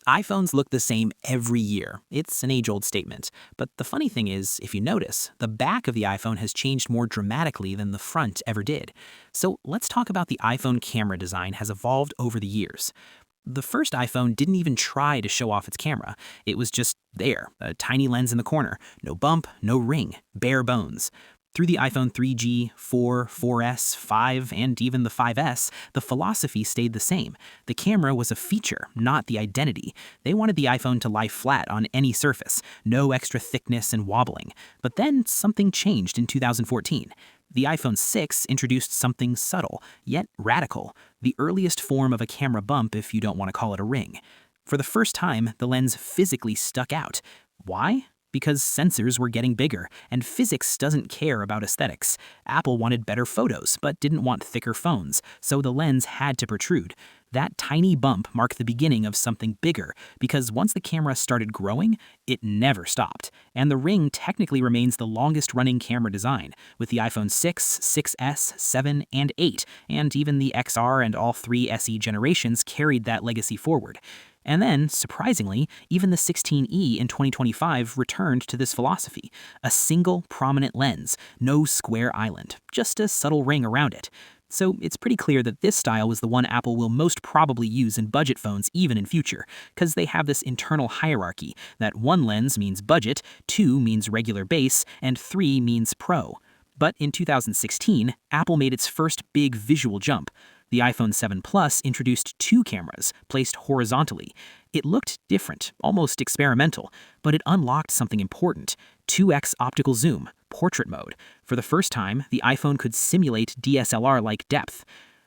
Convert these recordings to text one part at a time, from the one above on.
iPhones look the same every year. It's an age-old statement. But the funny thing is, if you notice, the back of the iPhone has changed more dramatically than the front ever did. So let's talk about the iPhone camera design has evolved over the years. The first iPhone didn't even try to show off its camera. It was just there, a tiny lens in the corner. No bump, no ring, bare bones. Through the iPhone 3G, 4, 4S, 5, and even the 5S, the philosophy stayed the same. The camera was a feature, not the identity. They wanted the iPhone to lie flat on any surface, no extra thickness and wobbling. But then something changed in 2014. The iPhone 6 introduced something subtle, yet radical, the earliest form of a camera bump if you don't want to call it a ring. For the first time, the lens physically stuck out. Why? Because sensors were getting bigger, and physics doesn't care about aesthetics. Apple wanted better photos, but didn't want thicker phones, so the lens had to protrude. That tiny bump marked the beginning of something bigger, because once the camera started growing, it never stopped. And the ring technically remains the longest-running camera design, with the iPhone 6, 6S, 7, and 8, and even the XR and all three SE generations carried that legacy forward. And then, surprisingly, even the 16E in 2025 returned to this philosophy. A single, prominent lens, no square island, just a subtle ring around it. So it's pretty clear that this style was the one Apple will most probably use in budget phones even in future, because they have this internal hierarchy that one lens means budget, 2 means regular base, and 3 means pro. But in 2016, Apple made its first big visual jump. The iPhone 7 Plus introduced 2 cameras, placed horizontally. It looked different, almost experimental, but it unlocked something important: 2x optical zoom, portrait mode. For the first time, the iPhone could simulate DSLR-like depth.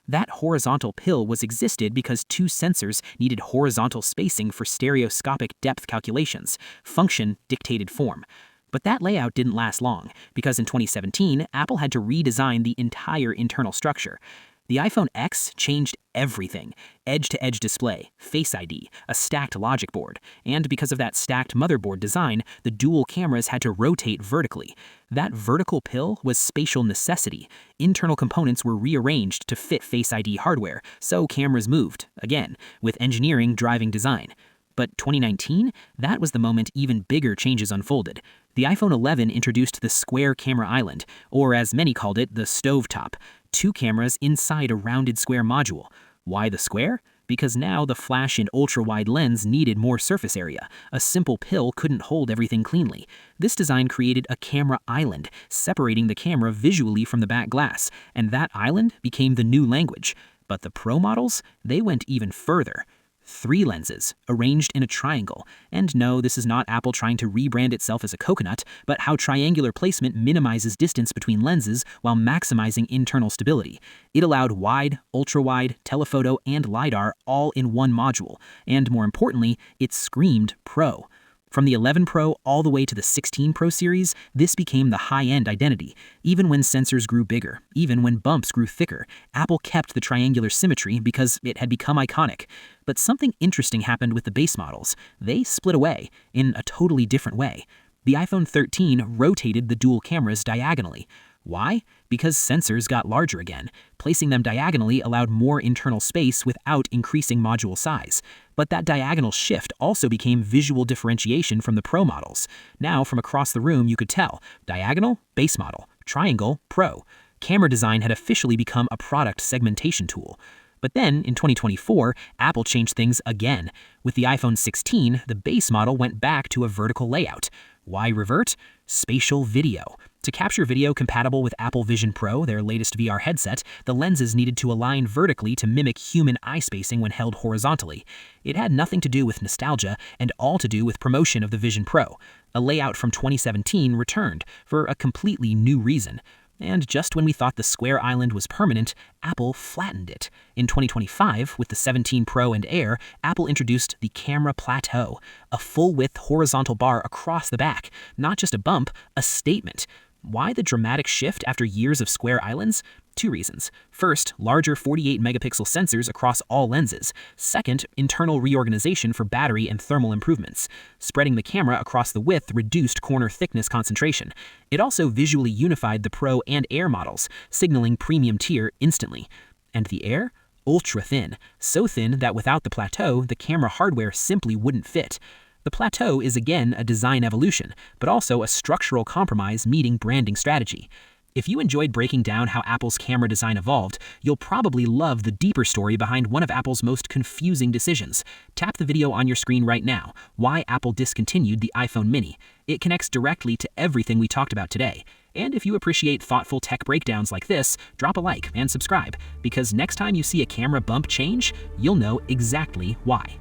That horizontal pill was existed because 2 sensors needed horizontal spacing for stereoscopic depth calculations. Function dictated form. But that layout didn't last long, because in 2017, Apple had to redesign the entire internal structure. The iPhone X changed everything: edge-to-edge display, Face ID, a stacked logic board, and because of that stacked motherboard design, the dual cameras had to rotate vertically. That vertical pill was spatial necessity. Internal components were rearranged to fit Face ID hardware, so cameras moved, again, with engineering driving design. But 2019, that was the moment even bigger changes unfolded. The iPhone 11 introduced the square camera island, or as many called it, the stovetop. 2 cameras inside a rounded square module. Why the square? Because now the flash and ultra-wide lens needed more surface area. A simple pill couldn't hold everything cleanly. This design created a camera island, separating the camera visually from the back glass, and that island became the new language. But the Pro models, they went even further. 3 lenses, arranged in a triangle. And no, this is not Apple trying to rebrand itself as a coconut, but how triangular placement minimizes distance between lenses while maximizing internal stability. It allowed wide, ultra-wide, telephoto, and LiDAR all in one module. And more importantly, it screamed Pro. From the 11 Pro all the way to the 16 Pro series, this became the high-end identity. Even when sensors grew bigger, even when bumps grew thicker, Apple kept the triangular symmetry because it had become iconic. But something interesting happened with the base models. They split away, in a totally different way. The iPhone 13 rotated the dual cameras diagonally. Why? Because sensors got larger again. Placing them diagonally allowed more internal space without increasing module size. But that diagonal shift also became visual differentiation from the Pro models. Now, from across the room, you could tell: diagonal, base model; triangle, Pro. Camera design had officially become a product segmentation tool. But then, in 2024, Apple changed things again. With the iPhone 16, the base model went back to a vertical layout. Why revert? Spatial video. To capture video compatible with Apple Vision Pro, their latest VR headset, the lenses needed to align vertically to mimic human eye spacing when held horizontally. It had nothing to do with nostalgia and all to do with promotion of the Vision Pro. A layout from 2017 returned for a completely new reason. And just when we thought the square island was permanent, Apple flattened it. In 2025, with the 17 Pro and Air, Apple introduced the camera plateau, a full-width horizontal bar across the back. Not just a bump, a statement. Why the dramatic shift after years of square islands? 2 reasons. First, larger 48-megapixel sensors across all lenses. Second, internal reorganization for battery and thermal improvements. Spreading the camera across the width reduced corner thickness concentration. It also visually unified the Pro and Air models, signaling premium tier instantly. And the Air? ultra thin, so thin that without the plateau, the camera hardware simply wouldn't fit. The plateau is again a design evolution, but also a structural compromise meeting branding strategy. If you enjoyed breaking down how Apple's camera design evolved, you'll probably love the deeper story behind one of Apple's most confusing decisions. Tap the video on your screen right now, Why Apple Discontinued the iPhone Mini. It connects directly to everything we talked about today. And if you appreciate thoughtful tech breakdowns like this, drop a like and subscribe, because next time you see a camera bump change, you'll know exactly why.